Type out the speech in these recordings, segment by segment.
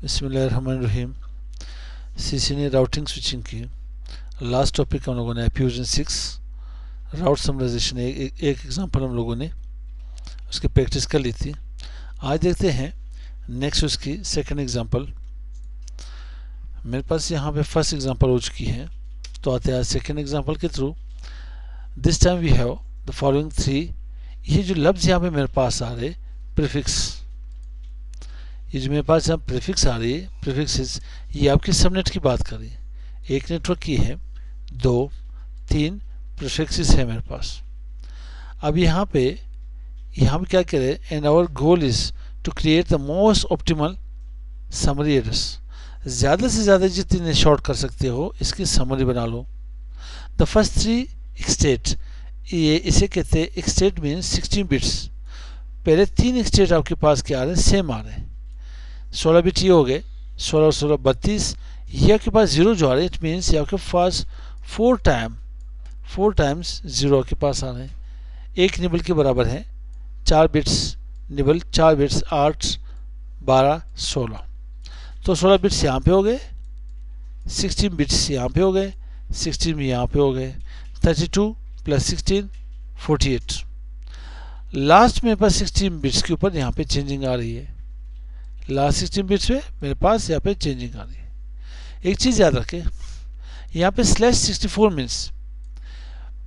बिस्मिल्लाहिर्रहमानिर्रहीम। सीसी ने routing switching की लास्ट टॉपिक हम लोगों ने फ्यूजन 6 राउट समराइजेशन एक एग्जांपल हम लोगों ने उसकी प्रैक्टिस कर ली थी। आज देखते हैं नेक्स्ट उसकी सेकंड एग्जांपल। मेरे पास यहाँ पे फर्स्ट एग्जांपल हो चुकी है, तो आते हैं सेकंड एग्जांपल के through. This time we have the following three. ये जो लफ्ज़ यहाँ पे मेरे पास आ रहे प्रीफिक्स, ये जो मेरे पास यहाँ प्रीफिक्स आ रही है प्रीफिक्सेस, ये आपके सबनेट की बात कर रही है। एक नेटवर्क की है, 2-3 प्रीफिक्सेस है मेरे पास। अब यहाँ पे क्या करें, and our goal is to create the most optimal summary address. ज़्यादा से ज़्यादा जितने शॉर्ट कर सकते हो इसकी समरी बना लो। द फर्स्ट 3 एक्सटेट, ये इसे कहते हैं एक्सटेट मीन्स 16 बिट्स। पहले 3 एक्सटेट आपके पास क्या आ रहे हैं, सेम आ रहे हैं। 16 बिट ये हो गए, 16 और 16 32। ये आपके पास जीरो जो आ रहे हैं, इट मीन्स ये आपके पास 4 टाइम्स जीरो आपके पास आ रहे हैं। एक निबल के बराबर है 4 बिट्स निबल, 4 बिट्स 8 12 16। तो 16 बिट्स यहाँ पे हो गए, 16 बिट्स यहाँ पे हो गए, 16 भी यहाँ पे हो गए। 32 + 16 48। लास्ट मेरे पास 16 बिट्स के ऊपर यहाँ पे चेंजिंग आ रही है। लास्ट 16 बिट्स में मेरे पास यहाँ पे चेंजिंग आ रही है। एक चीज़ याद रखें, यहाँ पे /64 मीन्स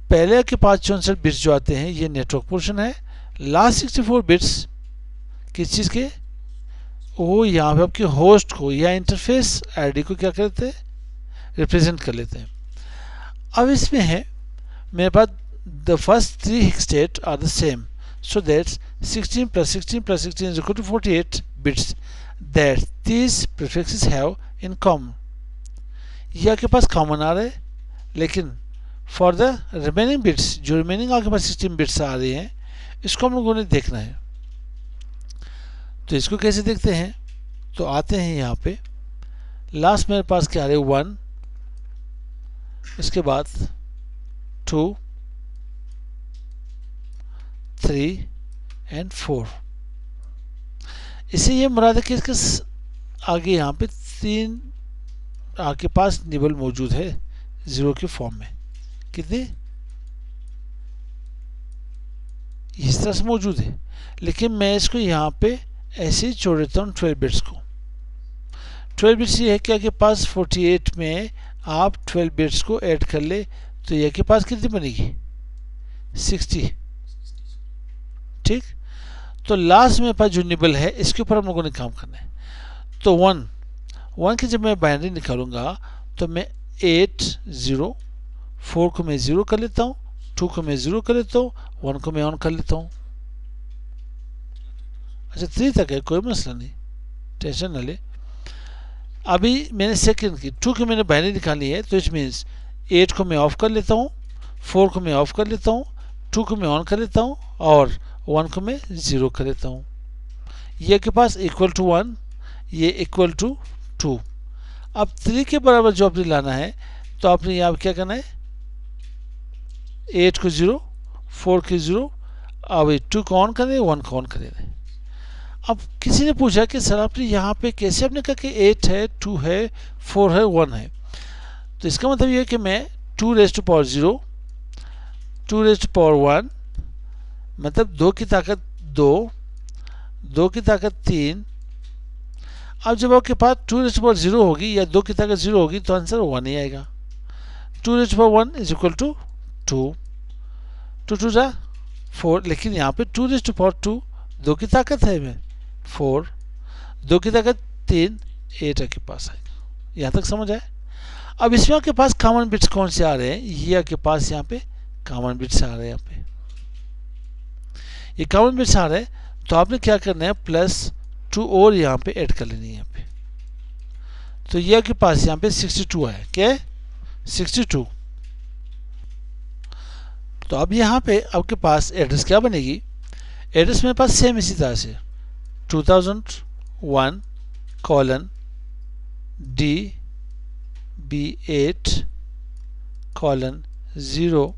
पहले के 64 बिट्स जो आते हैं ये नेटवर्क पोर्शन है। लास्ट 64 बिट्स किस चीज़ के, वो यहाँ पे आपके होस्ट को या इंटरफेस आईडी को क्या करते हैं, रिप्रेजेंट कर लेते हैं। अब इसमें है मेरे पास the first 3 extent are the same, so that 16 + 16 + 16 is equal to 48 bits that these prefixes have in common. ये आपके पास कॉमन आ रहे हैं, लेकिन फॉर द रिमेनिंग बिट्स, जो रिमेनिंग आपके पास 16 बिट्स आ रही हैं, इसको हम लोगों ने देखना है। तो इसको कैसे देखते हैं, तो आते हैं यहाँ पे। लास्ट मेरे पास क्या आ रहे हैं 1, इसके बाद 2 3 और 4। इसे ये मुराद है कि इसके आगे यहाँ पे 3 आपके पास निबल मौजूद है जीरो के फॉर्म में। कितने, इस तरह से मौजूद है, लेकिन मैं इसको यहाँ पे ऐसे ही छोड़ देता हूँ 12 बिट्स को। 12 बिट्स ये है कि आपके पास 48 में आप 12 बिट्स को ऐड कर ले, तो ये के पास कितनी बनेगी 60। ठीक, तो लास्ट में पास जो निबल है इसके ऊपर हम लोगों ने काम करना है। तो 1 की जब मैं बाइनरी निकालूंगा तो मैं 8 0, 4 को मैं 0 कर लेता हूँ, 2 को मैं 0 कर लेता हूँ, 1 को मैं ऑन कर लेता हूँ। अच्छा 3 तक है, कोई मसला नहीं, टेंशन न ले। अभी मैंने सेकंड की 2 की मैंने बाइनरी निकाली है, तो इट मीन्स 8 को मैं ऑफ कर लेता हूँ, 4 को मैं ऑफ कर लेता हूँ, 2 को मैं ऑन कर लेता हूँ और 1 को मैं 0 कर लेता हूँ। ये के पास इक्वल टू 1, ये इक्वल टू 2। अब 3 के बराबर जो आपने लाना है, तो आपने यहाँ क्या करना है, 8 को 0, 4 को 0, अब 2 को ऑन करें, 1 को ऑन करें। अब किसी ने पूछा कि सर आपने यहाँ पे कैसे, आपने कहा कि 8 है, 2 है, 4 है, 1 है। तो इसका मतलब ये है कि मैं 2⁻0, 2⁻1 मतलब 2 की ताकत 2, 2 की ताकत 3। अब जब आपके पास 2⁻0 होगी या 2 की ताकत 0 होगी, तो आंसर 1 ही आएगा। 2⁻1 = 2, 2 2 जा 4, लेकिन यहाँ पे 2⁻2 2 की ताकत है में 4, 2 की ताकत 3 8 आपके पास आएगा। यहाँ तक समझ आए। अब इसमें आपके पास कॉमन बिट्स कौन से आ रहे हैं, ये आपके पास यहाँ पे कॉमन बिट्स आ रहे हैं। यहाँ पे ये कॉमन बिट्स आ रहे हैं, तो आपने क्या करना है, +2 और यहाँ पे ऐड कर लेनी है यहाँ पे। तो ये आपके पास यहाँ पे 62 है, क्या है 62। तो अब यहाँ पे आपके पास एड्रेस क्या बनेगी, एड्रेस मेरे पास सेम इसी तरह से 2001:DB8:0:।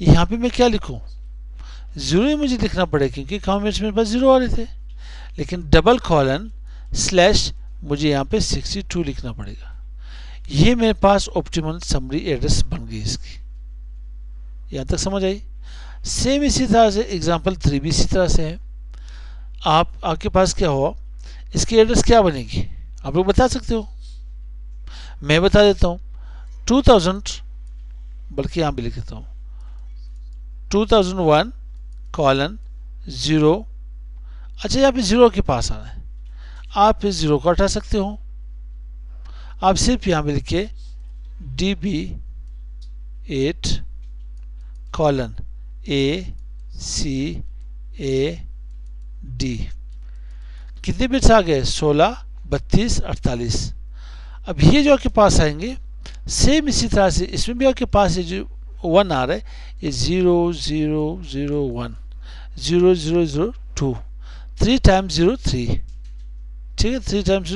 यहाँ पे मैं क्या लिखूँ, 0 ही मुझे लिखना पड़ेगा क्योंकि कॉमेंट्स मेरे पास 0 आ रहे थे, लेकिन डबल कॉलन स्लैश मुझे यहाँ पे 62 लिखना पड़ेगा। ये मेरे पास ऑप्टिमल समरी एड्रेस बन गई इसकी। यहाँ तक समझ आई। सेम इसी तरह से एग्जाम्पल 3 भी इसी तरह से है। आपके पास क्या हुआ, इसकी एड्रेस क्या बनेगी आप लोग बता सकते हो? मैं बता देता हूँ 2000, बल्कि यहाँ भी लिख देता हूँ 2001:0। अच्छा, यहाँ पे 0 के पास आना है, आप इस 0 को हटा सकते हो। आप सिर्फ यहाँ पे लिखिए DB8:ACAD। कितने बिट्स आ गए? 16, 32, 48। अब ये जो आपके पास आएंगे सेम इसी तरह से इसमें भी आपके पास ये जो 1 आ रहा है, ये 0001, 0002, 3 टाइम्स 0 3, ठीक है, 3 टाइम्स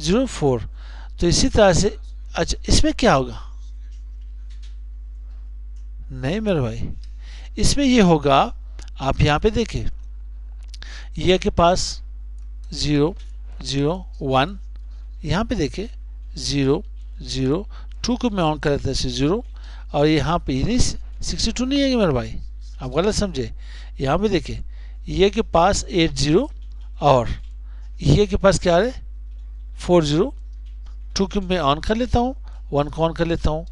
0 4। तो इसी तरह से अच्छा इसमें क्या होगा? नहीं मेरे भाई, इसमें ये होगा, आप यहाँ पे देखिए, ये के पास 0 0 1, यहाँ पे देखिए 0 0 2 को मैं ऑन कर देता है 0, और यहाँ पे नहीं 62 नहीं है मेरे भाई, आप गलत समझे। यहाँ पे देखिए ये के पास 80 और ये के पास क्या है 40। 2 को मैं ऑन कर लेता हूँ, 1 को ऑन कर लेता हूँ।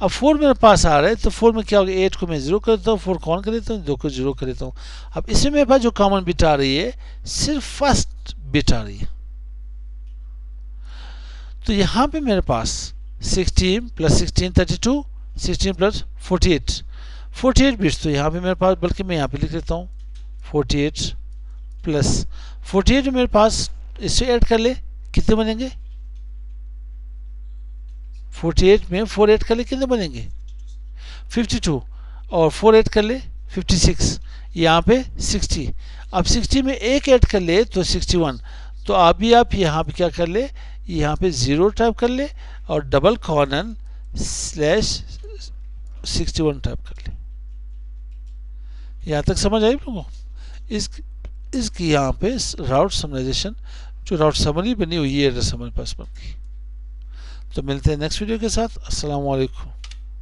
अब 4 मेरे पास आ रहा है, तो 4 में क्या होगा, 8 को मैं 0 कर देता हूँ, 4 को ऑन कर लेता हूँ, 2 को 0 कर लेता हूँ। अब इसमें मेरे पास जो कॉमन बिट आ रही है सिर्फ फर्स्ट बिट आ रही है। तो यहाँ पे मेरे पास 16 + 16 32, 16 + 48, 48 बिट्स। तो यहाँ पे मेरे पास, बल्कि मैं यहाँ पे लिख लेता हूँ 48 + 48 मेरे पास, इससे ऐड कर ले कितने बनेंगे? 48 में 4 ऐड कर ले कितने बनेंगे? 52, और 4 ऐड कर ले 56, यहाँ पे 60। अब 60 में 1 ऐड कर ले तो 61। तो अभी आप यहाँ पे क्या कर ले, यहाँ पे 0 टाइप कर ले और डबल कॉलन /61 टाइप कर ले। यहाँ तक समझ आई लोगों? इसकी यहाँ पे राउट समराइजेशन, जो राउट समरी बनी हुई है एड्रेस हमारे पास बन गई। तो मिलते हैं नेक्स्ट वीडियो के साथ। अस्सलाम वालेकुम।